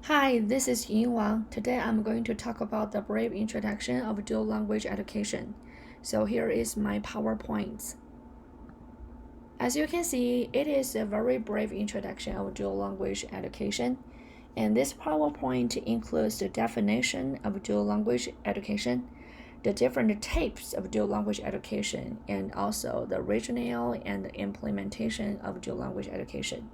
Hi, this is Yin Wang. Today I'm going to talk about the brief introduction of dual language education. So here is my PowerPoint. As you can see, it is a very brief introduction of dual language education. And this PowerPoint includes the definition of dual language education, the different types of dual language education, and also the rationale and the implementation of dual language education.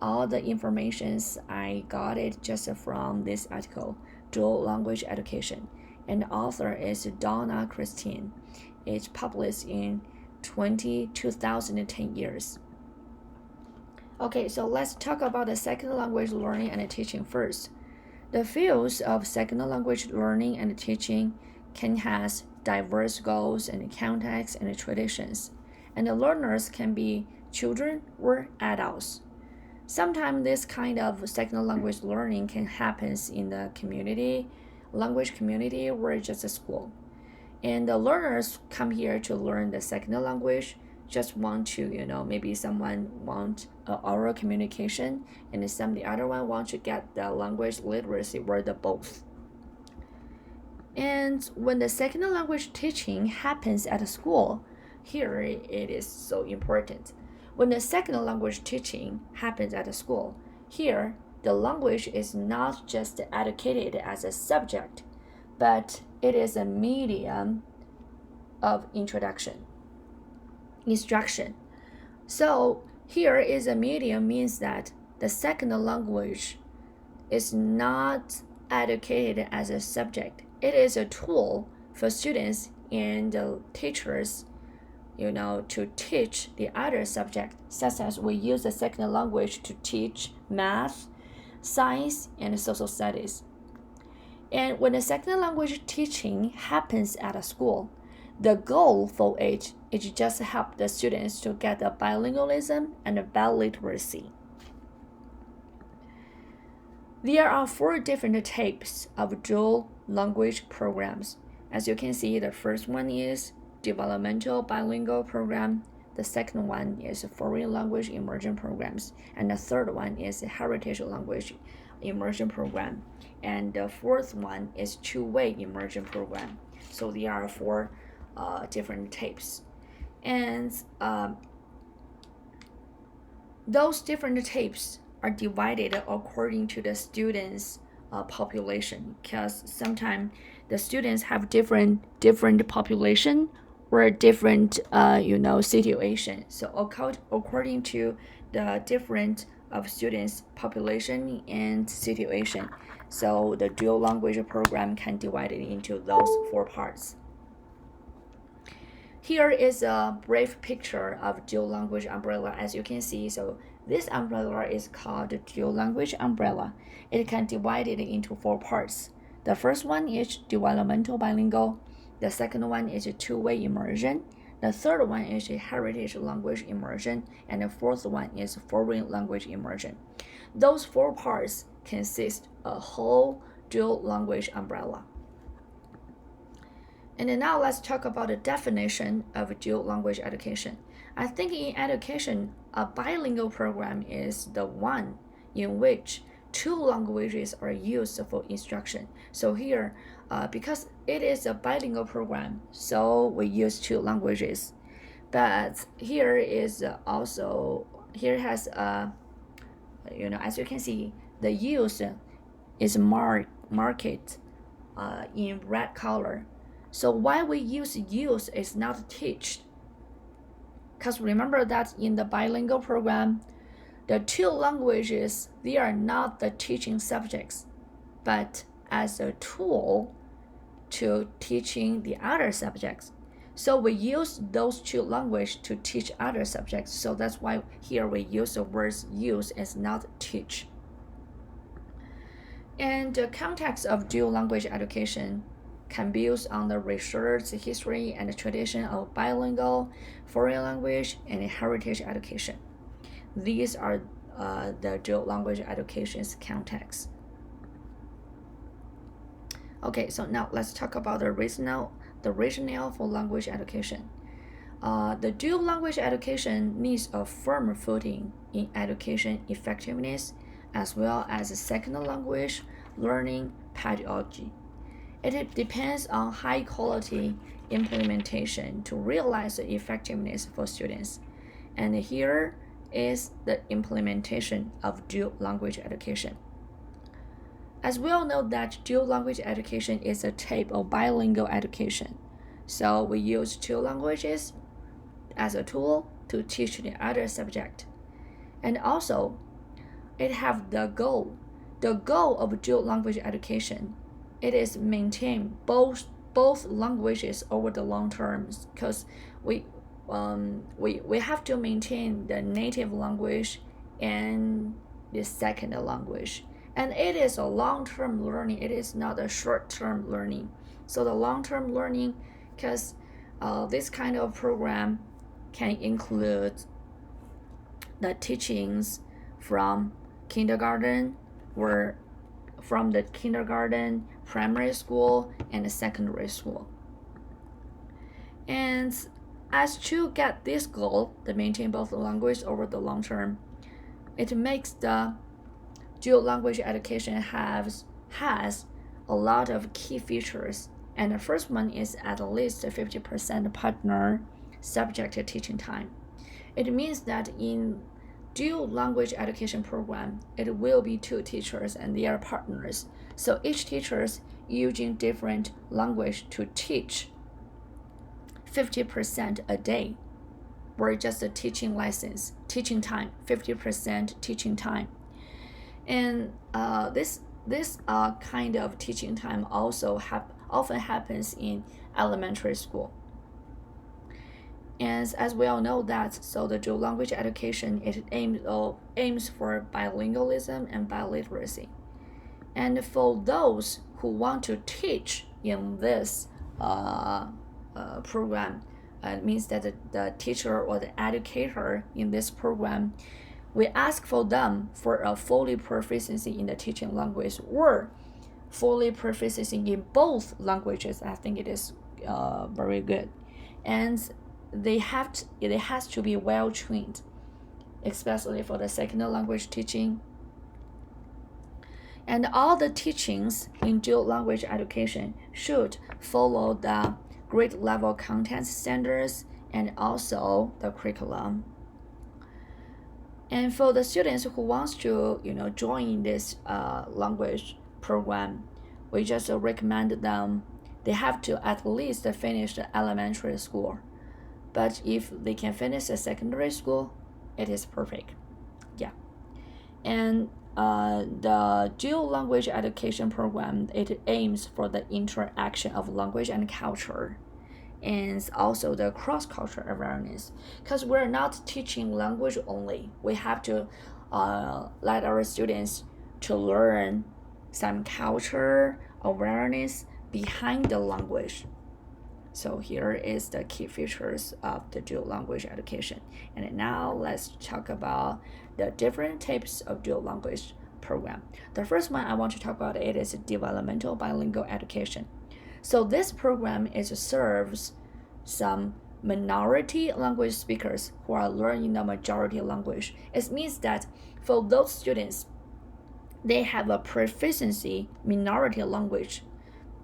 All the informations I got it just from this article, Dual Language Education, and the author is Donna Christine. It's published in 2010 years. Okay, so let's talk about the second language learning and teaching first. The fields of second language learning and teaching can have diverse goals and contexts and traditions, and the learners can be children or adults. Sometimes this kind of second language learning can happen in the community, language community, or just a school. And the learners come here to learn the second language, just want to, maybe someone want oral communication, and the other one want to get the language literacy or the both. And when the second language teaching happens at a school, here it is so important. When the second language teaching happens at a school, here the language is not just educated as a subject, but it is a medium of instruction. So here is a medium means that the second language is not educated as a subject. It is a tool for students and teachers to teach the other subject, such as we use the second language to teach math, science, and social studies. And when the second language teaching happens at a school, the goal for it is just to help the students to get the bilingualism and the biliteracy. There are 4 different types of dual language programs. As you can see, the first one is developmental bilingual program. The second one is foreign language immersion programs, and the third one is heritage language immersion program, and the fourth one is two-way immersion program. So there are 4 different types, and those different types are divided according to the students' population, because sometimes the students have different population or different situation. So according to the different of students population and situation, so the dual language program can divide it into those 4 parts. Here is a brief picture of dual language umbrella. As you can see, so this umbrella is called the dual language umbrella. It can divide it into 4 parts. The first one is developmental bilingual. The second one is a two-way immersion. The third one is a heritage language immersion. And the fourth one is foreign language immersion. Those 4 parts consist a whole dual language umbrella. And now let's talk about the definition of dual language education. I think in education, a bilingual program is the one in which 2 languages are used for instruction. So here, because it is a bilingual program, so we use 2 languages. But here is also, here has, as you can see, the use is marked in red color. So why we use is not teach. Because remember that in the bilingual program, the 2 languages, they are not the teaching subjects, but as a tool to teaching the other subjects. So we use those 2 languages to teach other subjects. So that's why here we use the words use as not teach. And the context of dual language education can build on the research, history, and tradition of bilingual, foreign language, and heritage education. These are the dual language education's context. Okay, so now let's talk about the rationale for language education. The dual language education needs a firm footing in education effectiveness as well as second language learning pedagogy. It depends on high quality implementation to realize the effectiveness for students. And here is the implementation of dual language education. As we all know that dual language education is a type of bilingual education. So we use two languages as a tool to teach the other subject. And also, it have the goal. The goal of dual language education, it is maintain both languages over the long terms, because we have to maintain the native language and the second language. And it is a long-term learning. It is not a short-term learning. So the long-term learning, because this kind of program can include the teachings from kindergarten or from the kindergarten, primary school, and secondary school. And as to get this goal, to maintain both languages over the long term, it makes the dual language education has a lot of key features. And the first one is at least 50% partner subject teaching time. It means that in dual language education program, it will be two teachers and their partners. So each teacher is using different language to teach 50% a day, or just a teaching license, teaching time, 50% teaching time. And this kind of teaching time also often happens in elementary school. And as we all know that, so the dual language education, it aims for bilingualism and biliteracy. And for those who want to teach in this program, it means that the teacher or the educator in this program, we ask for them for a fully proficiency in the teaching language or fully proficiency in both languages. I think it is very good. And it has to be well trained, especially for the second language teaching. And all the teachings in dual language education should follow the grade level content standards and also the curriculum. And for the students who wants to join this language program, we just recommend them, they have to at least finish the elementary school. But if they can finish the secondary school, it is perfect. Yeah. And the dual language education program, it aims for the interaction of language and culture, and also the cross-cultural awareness. Because we're not teaching language only. We have to let our students to learn some culture awareness behind the language. So here is the key features of the dual language education. And now let's talk about the different types of dual language program. The first one I want to talk about it is developmental bilingual education. So this program serves some minority language speakers who are learning the majority language. It means that for those students, they have a proficiency minority language,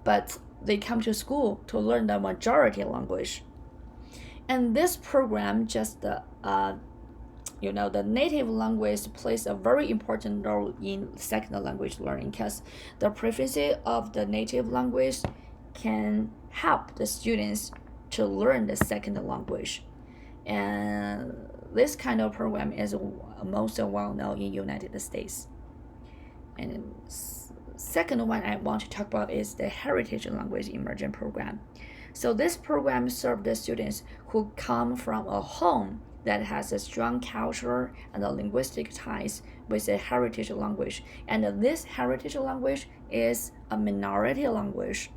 but they come to school to learn the majority language. And this program the native language plays a very important role in second language learning, because the proficiency of the native language can help the students to learn the second language. And this kind of program is most well known in United States. And second one I want to talk about is the Heritage Language Immersion Program. So this program serves the students who come from a home that has a strong culture and a linguistic ties with a heritage language. And this heritage language is a minority language.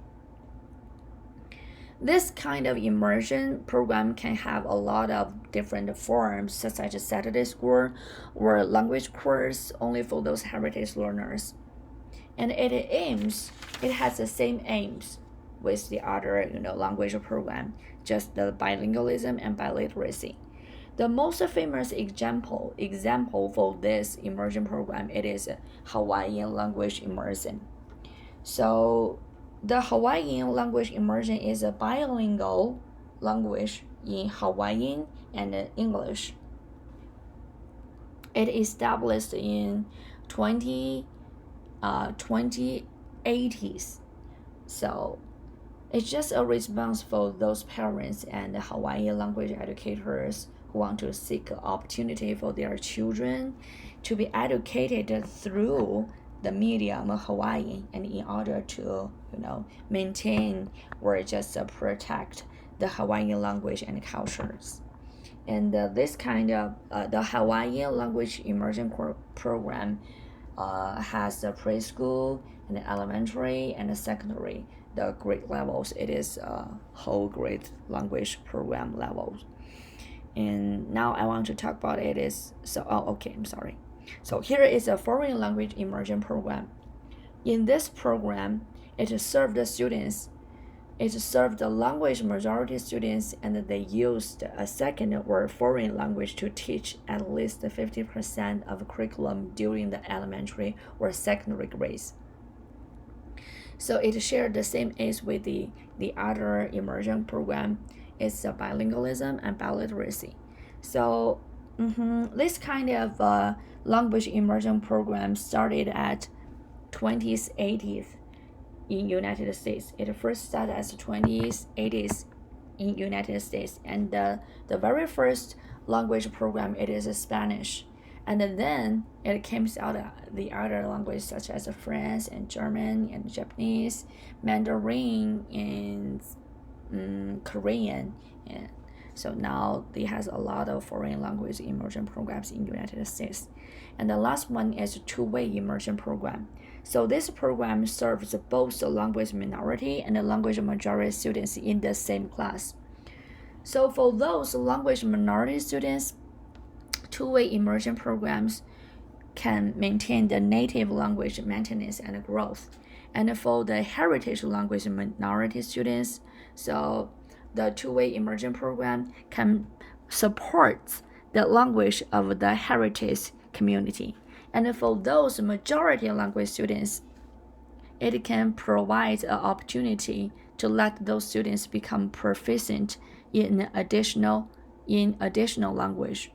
This kind of immersion program can have a lot of different forms, such as Saturday school or language course only for those heritage learners. And it has the same aims with the other language program, just the bilingualism and biliteracy. The most famous example for this immersion program, it is Hawaiian language immersion. So the Hawaiian language immersion is a bilingual language in Hawaiian and English. It established in 2080s. So it's just a response for those parents and Hawaiian language educators who want to seek opportunity for their children to be educated through the medium of Hawaiian, and in order to maintain or just protect the Hawaiian language and cultures. And this kind of the Hawaiian language immersion program has a preschool and elementary and secondary, the grade levels. It is whole grade language program levels. And now I want to talk about it is I'm sorry. So here is a foreign language immersion program. In this program, it served the language majority students, and they used a second or foreign language to teach at least 50% of curriculum during the elementary or secondary grades. So it shared the same age with the other immersion program. It's bilingualism and biliteracy. So this kind of language immersion program started at 20s, 80s in United States. It first started as 20s, 80s in United States, and the very first language program, it is Spanish, and then it came out the other languages such as French and German and Japanese, Mandarin and Korean. And so now it has a lot of foreign language immersion programs in United States. And the last one is a two-way immersion program. So this program serves both the language minority and the language majority students in the same class. So for those language minority students, two-way immersion programs can maintain the native language maintenance and growth. And for the heritage language minority students, so the two-way immersion program can support the language of the heritage community. And for those majority language students, it can provide an opportunity to let those students become proficient in additional language.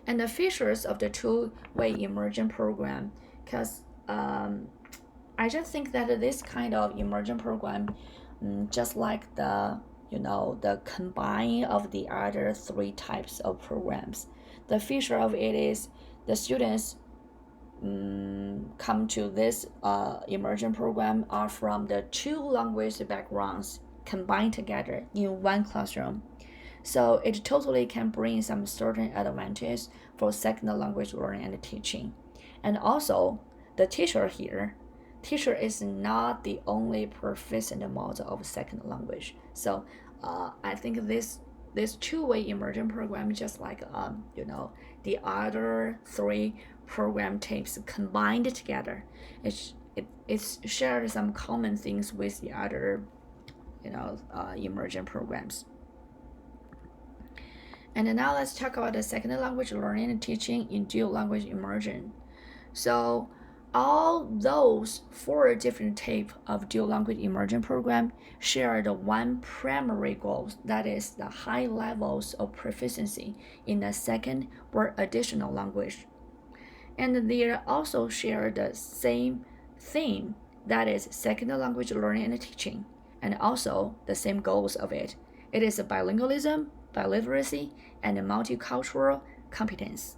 And the features of the two-way immersion program, because I just think that this kind of immersion program, just like the combine of the other three types of programs, the feature of it is the students come to this immersion program are from the two language backgrounds combined together in one classroom. So it totally can bring some certain advantage for second language learning and teaching. And also, the teacher is not the only proficient model of second language. So I think this two-way immersion program, just like the other three program types combined together, it's shared some common things with the other immersion programs. And now let's talk about the second language learning and teaching in dual language immersion. So all those four different types of dual language immersion program share the one primary goal, that is the high levels of proficiency in a second or additional language. And they also share the same theme, that is second language learning and teaching, and also the same goals of it. It is bilingualism, biliteracy, and multicultural competence.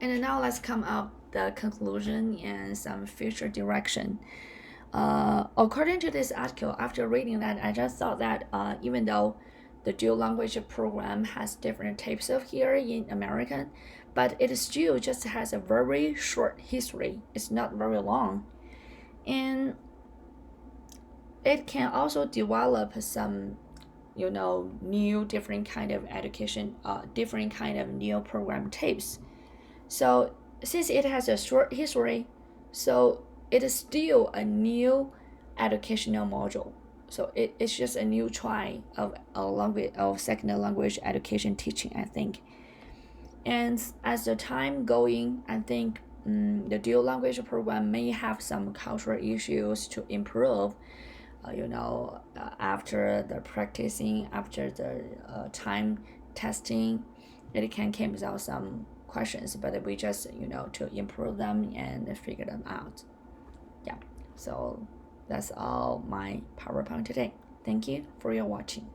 And now let's come up the conclusion and some future direction. According to this article, after reading that, I just thought that even though the dual language program has different types of here in American, but it still just has a very short history. It's not very long. And it can also develop some new different kind of education, different kind of new program types. So since it has a short history, so it is still a new educational module. it's just a new try of a language of second language education teaching, I think. And as the time going, I think the dual language program may have some cultural issues to improve. After the practicing, after the time testing, it can come out some questions, but we just to improve them and figure them out. Yeah, so that's all my PowerPoint today. Thank you for your watching.